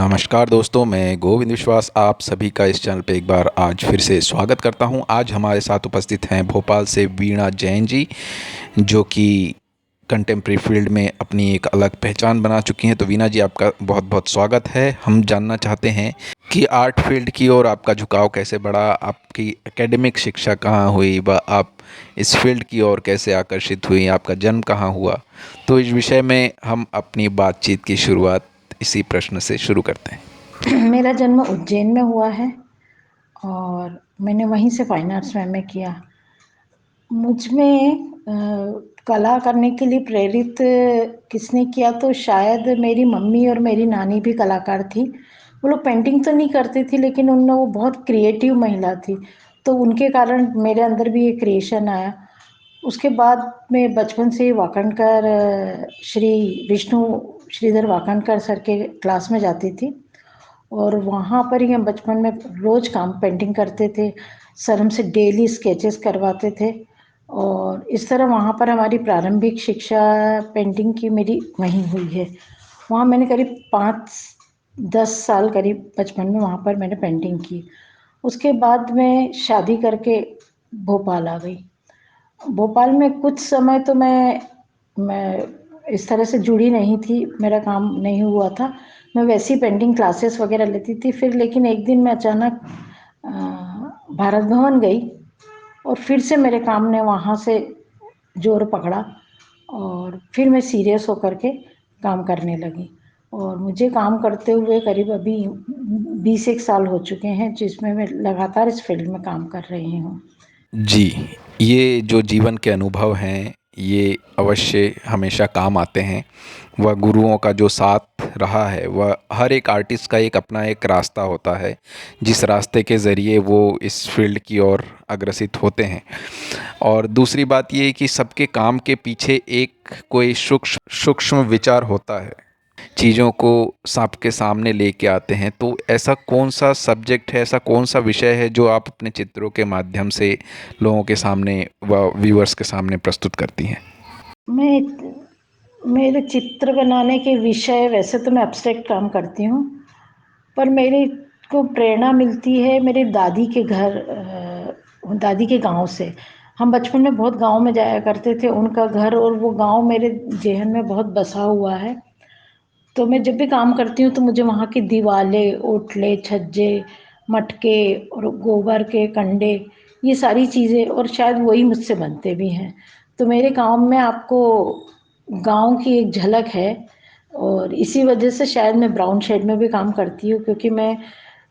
नमस्कार दोस्तों, मैं गोविंद विश्वास आप सभी का इस चैनल पे एक बार आज फिर से स्वागत करता हूं। आज हमारे साथ उपस्थित हैं भोपाल से वीणा जैन जी, जो कि कंटेम्प्रेरी फील्ड में अपनी एक अलग पहचान बना चुकी हैं। तो वीणा जी, आपका बहुत बहुत स्वागत है। हम जानना चाहते हैं कि आर्ट फील्ड की ओर आपका झुकाव कैसे बढ़ा, आपकी एकेडमिक शिक्षा कहाँ हुई व आप इस फील्ड की ओर कैसे आकर्षित हुई, आपका जन्म कहाँ हुआ। तो इस विषय में हम अपनी बातचीत की शुरुआत इसी प्रश्न से शुरू करते हैं। मेरा जन्म उज्जैन में हुआ है और मैंने वहीं से फाइन आर्ट्स में एमए किया। मुझ में कला करने के लिए प्रेरित किसने किया, तो शायद मेरी मम्मी और मेरी नानी भी कलाकार थी। वो लोग पेंटिंग तो नहीं करती थी, लेकिन उनमें वो बहुत क्रिएटिव महिला थी, तो उनके कारण मेरे अंदर भी ये क्रिएशन आया। उसके बाद मैं बचपन से ही वाकणकर श्री विष्णु श्रीधर वाकणकर सर के क्लास में जाती थी और वहाँ पर ही हम बचपन में रोज़ काम पेंटिंग करते थे। सर हमसे डेली स्केचेस करवाते थे और इस तरह वहाँ पर हमारी प्रारंभिक शिक्षा पेंटिंग की मेरी वहीं हुई है। वहाँ मैंने करीब 5-10 साल करीब बचपन में वहाँ पर मैंने पेंटिंग की। उसके बाद मैं शादी करके भोपाल आ गई। भोपाल में कुछ समय तो मैं इस तरह से जुड़ी नहीं थी, मेरा काम नहीं हुआ था। मैं वैसी पेंटिंग क्लासेस वगैरह लेती थी। फिर लेकिन एक दिन मैं अचानक भारत भवन गई और फिर से मेरे काम ने वहाँ से जोर पकड़ा और फिर मैं सीरियस होकर के काम करने लगी। और मुझे काम करते हुए करीब अभी 20 एक साल हो चुके हैं, जिसमें मैं लगातार इस फील्ड में काम कर रही हूँ। जी, ये जो जीवन के अनुभव हैं, ये अवश्य हमेशा काम आते हैं। वह गुरुओं का जो साथ रहा है, वह हर एक आर्टिस्ट का एक अपना एक रास्ता होता है, जिस रास्ते के ज़रिए वो इस फील्ड की ओर अग्रसित होते हैं। और दूसरी बात ये है कि सबके काम के पीछे एक कोई सूक्ष्म सूक्ष्म विचार होता है, चीज़ों को सांप के सामने लेके आते हैं। तो ऐसा कौन सा सब्जेक्ट है, ऐसा कौन सा विषय है जो आप अपने चित्रों के माध्यम से लोगों के सामने व व्यूअर्स के सामने प्रस्तुत करती हैं? मैं मेरे चित्र बनाने के विषय, वैसे तो मैं एब्स्ट्रैक्ट काम करती हूँ, पर मेरे को प्रेरणा मिलती है मेरे दादी के घर, दादी के गांव से। हम बचपन में बहुत गांव में जाया करते थे, उनका घर और वो गांव मेरे ज़हन में बहुत बसा हुआ है। तो मैं जब भी काम करती हूँ तो मुझे वहाँ की दीवारें, ओटले, छज्जे, मटके और गोबर के कंडे, ये सारी चीज़ें, और शायद वही मुझसे बनते भी हैं। तो मेरे काम में आपको गांव की एक झलक है और इसी वजह से शायद मैं ब्राउन शेड में भी काम करती हूँ, क्योंकि मैं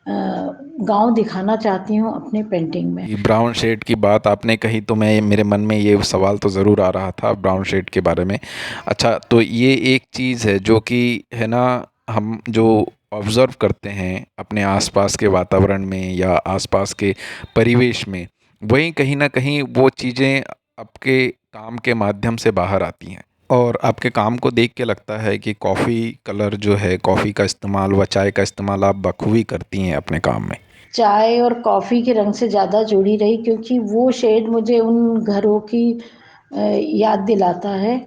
गांव दिखाना चाहती हूँ अपनी पेंटिंग में। ये ब्राउन शेड की बात आपने कही तो मैं मेरे मन में ये सवाल तो ज़रूर आ रहा था ब्राउन शेड के बारे में। अच्छा, तो ये एक चीज़ है जो कि है ना, हम जो ऑब्ज़र्व करते हैं अपने आसपास के वातावरण में या आसपास के परिवेश में, वहीं कहीं ना कहीं वो चीज़ें आपके काम के माध्यम से बाहर आती हैं। और आपके काम को देख के लगता है कि कॉफ़ी कलर जो है, कॉफ़ी का इस्तेमाल व चाय का इस्तेमाल आप बखूबी करती हैं अपने काम में। चाय और कॉफ़ी के रंग से ज़्यादा जुड़ी रही, क्योंकि वो शेड मुझे उन घरों की याद दिलाता है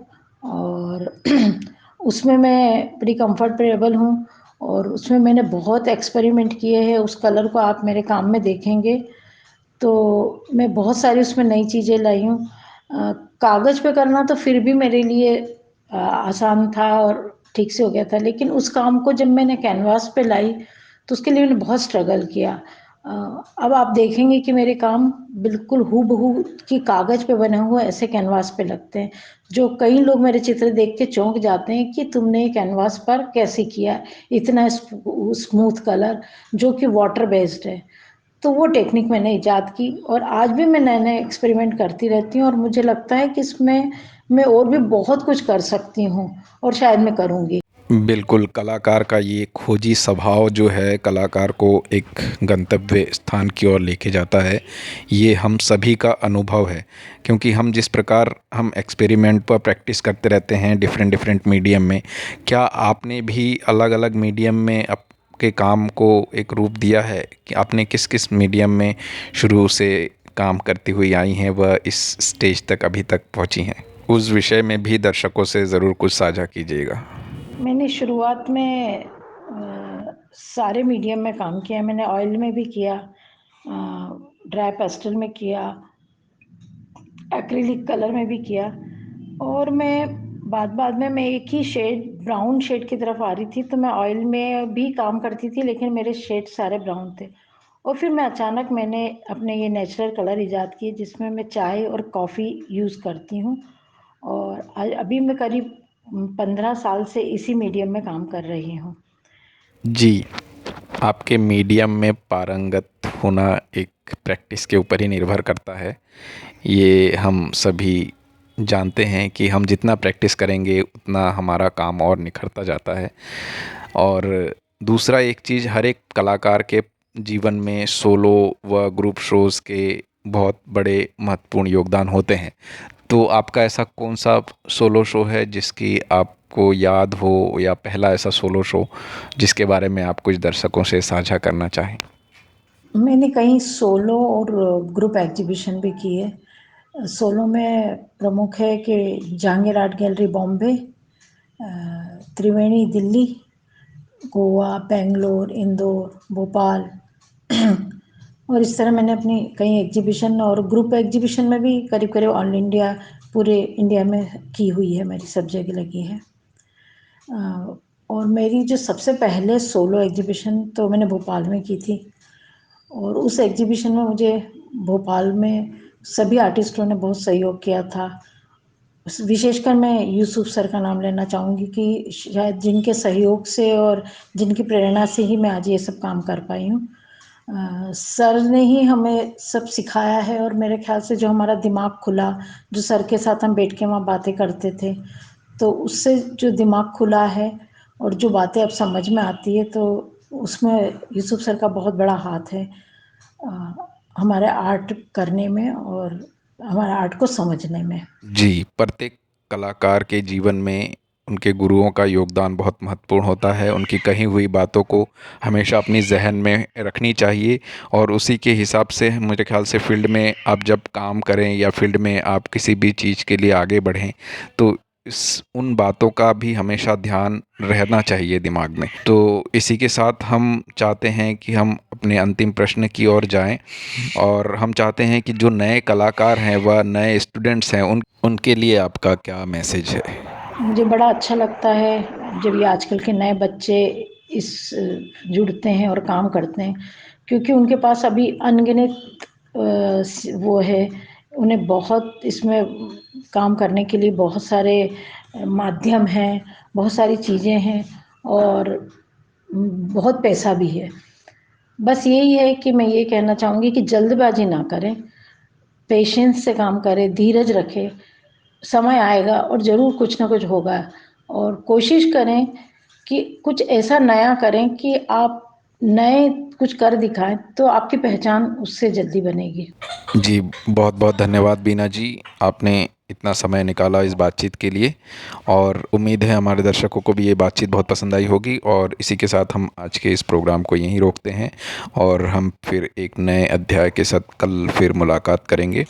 और उसमें मैं बड़ी कंफर्टेबल हूँ और उसमें मैंने बहुत एक्सपेरिमेंट किए हैं। उस कलर को आप मेरे काम में देखेंगे तो मैं बहुत सारी उसमें नई चीज़ें लाई हूँ। कागज़ पे करना तो फिर भी मेरे लिए आसान था और ठीक से हो गया था, लेकिन उस काम को जब मैंने कैनवास पे लाई तो उसके लिए मैंने बहुत स्ट्रगल किया। अब आप देखेंगे कि मेरे काम बिल्कुल हूबहू कि कागज़ पे बने हुए ऐसे कैनवास पे लगते हैं, जो कई लोग मेरे चित्र देख के चौंक जाते हैं कि तुमने ये कैनवास पर कैसे किया, इतना स्मूथ कलर जो कि वाटर बेस्ड है। तो वो टेक्निक मैंने ईजाद की और आज भी मैं नए नए एक्सपेरिमेंट करती रहती हूँ और मुझे लगता है कि इसमें मैं और भी बहुत कुछ कर सकती हूँ और शायद मैं करूँगी। बिल्कुल, कलाकार का ये खोजी स्वभाव जो है कलाकार को एक गंतव्य स्थान की ओर लेके जाता है। ये हम सभी का अनुभव है, क्योंकि हम जिस प्रकार हम एक्सपेरिमेंट पर प्रैक्टिस करते रहते हैं डिफरेंट डिफरेंट मीडियम में। क्या आपने भी अलग अलग मीडियम में आपके काम को एक रूप दिया है कि आपने किस किस मीडियम में शुरू से काम करती हुई आई हैं वह इस स्टेज तक अभी तक पहुंची हैं? उस विषय में भी दर्शकों से ज़रूर कुछ साझा कीजिएगा। मैंने शुरुआत में सारे मीडियम में काम किया है मैंने, ऑयल में भी किया, ड्राई पेस्टल में किया, एक्रिलिक कलर में भी किया, और मैं बाद में मैं एक ही शेड, ब्राउन शेड की तरफ आ रही थी, तो मैं ऑयल में भी काम करती थी, लेकिन मेरे शेड सारे ब्राउन थे। और फिर मैं अचानक मैंने अपने ये नेचुरल कलर ईजाद किए, जिसमें मैं चाय और कॉफ़ी यूज़ करती हूँ, और अभी मैं करीब 15 साल से इसी मीडियम में काम कर रही हूँ। जी, आपके मीडियम में पारंगत होना एक प्रैक्टिस के ऊपर ही निर्भर करता है। ये हम सभी जानते हैं कि हम जितना प्रैक्टिस करेंगे उतना हमारा काम और निखरता जाता है। और दूसरा एक चीज़, हर एक कलाकार के जीवन में सोलो व ग्रुप शोज़ के बहुत बड़े महत्वपूर्ण योगदान होते हैं। तो आपका ऐसा कौन सा सोलो शो है जिसकी आपको याद हो, या पहला ऐसा सोलो शो जिसके बारे में आप कुछ दर्शकों से साझा करना चाहें? मैंने कई सोलो और ग्रुप एग्जीबिशन भी किए। सोलो में प्रमुख है कि जहांगीर आर्ट गैलरी बॉम्बे, त्रिवेणी दिल्ली, गोवा, बेंगलोर, इंदौर, भोपाल और इस तरह मैंने अपनी कई एग्जीबिशन और ग्रुप एग्जीबिशन में भी करीब करीब ऑल इंडिया, पूरे इंडिया में की हुई है, मेरी सब जगह लगी है। और मेरी जो सबसे पहले सोलो एग्जीबिशन तो मैंने भोपाल में की थी, और उस एग्जीबिशन में मुझे भोपाल में सभी आर्टिस्टों ने बहुत सहयोग किया था। विशेषकर मैं यूसुफ सर का नाम लेना चाहूँगी कि शायद जिनके सहयोग से और जिनकी प्रेरणा से ही मैं आज ये सब काम कर पाई हूँ। सर ने ही हमें सब सिखाया है, और मेरे ख्याल से जो हमारा दिमाग खुला, जो सर के साथ हम बैठ के वहाँ बातें करते थे, तो उससे जो दिमाग खुला है और जो बातें अब समझ में आती है, तो उसमें यूसुफ सर का बहुत बड़ा हाथ है हमारे आर्ट करने में और हमारे आर्ट को समझने में। जी, प्रत्येक कलाकार के जीवन में उनके गुरुओं का योगदान बहुत महत्वपूर्ण होता है। उनकी कही हुई बातों को हमेशा अपनी ज़हन में रखनी चाहिए, और उसी के हिसाब से मेरे ख़्याल से फ़ील्ड में आप जब काम करें या फ़ील्ड में आप किसी भी चीज़ के लिए आगे बढ़ें, तो इस उन बातों का भी हमेशा ध्यान रहना चाहिए दिमाग में। तो इसी के साथ हम चाहते हैं कि हम अपने अंतिम प्रश्न की ओर जाएँ, और हम चाहते हैं कि जो नए कलाकार हैं व नए स्टूडेंट्स हैं उनके लिए आपका क्या मैसेज है? मुझे बड़ा अच्छा लगता है जब ये आजकल के नए बच्चे इस जुड़ते हैं और काम करते हैं, क्योंकि उनके पास अभी अनगिनत वो है, उन्हें बहुत इसमें काम करने के लिए बहुत सारे माध्यम हैं, बहुत सारी चीज़ें हैं, और बहुत पैसा भी है। बस यही है कि मैं ये कहना चाहूँगी कि जल्दबाजी ना करें, पेशेंस से काम करें, धीरज रखें, समय आएगा और ज़रूर कुछ ना कुछ होगा, और कोशिश करें कि कुछ ऐसा नया करें कि आप नए कुछ कर दिखाएँ, तो आपकी पहचान उससे जल्दी बनेगी। जी, बहुत-बहुत धन्यवाद बीना जी, आपने इतना समय निकाला इस बातचीत के लिए, और उम्मीद है हमारे दर्शकों को भी ये बातचीत बहुत पसंद आई होगी। और इसी के साथ हम आज के इस प्रोग्राम को यहीं रोकते हैं, और हम फिर एक नए अध्याय के साथ कल फिर मुलाकात करेंगे।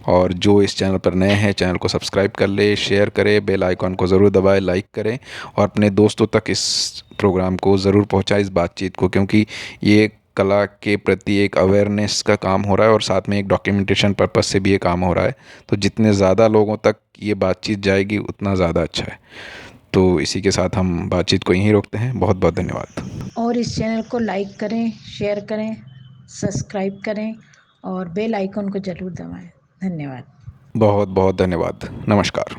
और जो इस चैनल पर नए हैं, चैनल को सब्सक्राइब कर ले, शेयर करें, बेल आइकॉन को ज़रूर दबाएँ, लाइक करें, और अपने दोस्तों तक इस प्रोग्राम को ज़रूर पहुँचाएँ, इस बातचीत को, क्योंकि ये कला के प्रति एक अवेयरनेस का काम हो रहा है, और साथ में एक डॉक्यूमेंटेशन पर्पस से भी ये काम हो रहा है। तो जितने ज़्यादा लोगों तक ये बातचीत जाएगी उतना ज़्यादा अच्छा है। तो इसी के साथ हम बातचीत को यहीं रोकते हैं। बहुत बहुत धन्यवाद। और इस चैनल को लाइक करें, शेयर करें, सब्सक्राइब करें और बेल आइकन को ज़रूर दबाएँ। धन्यवाद। बहुत बहुत धन्यवाद। नमस्कार।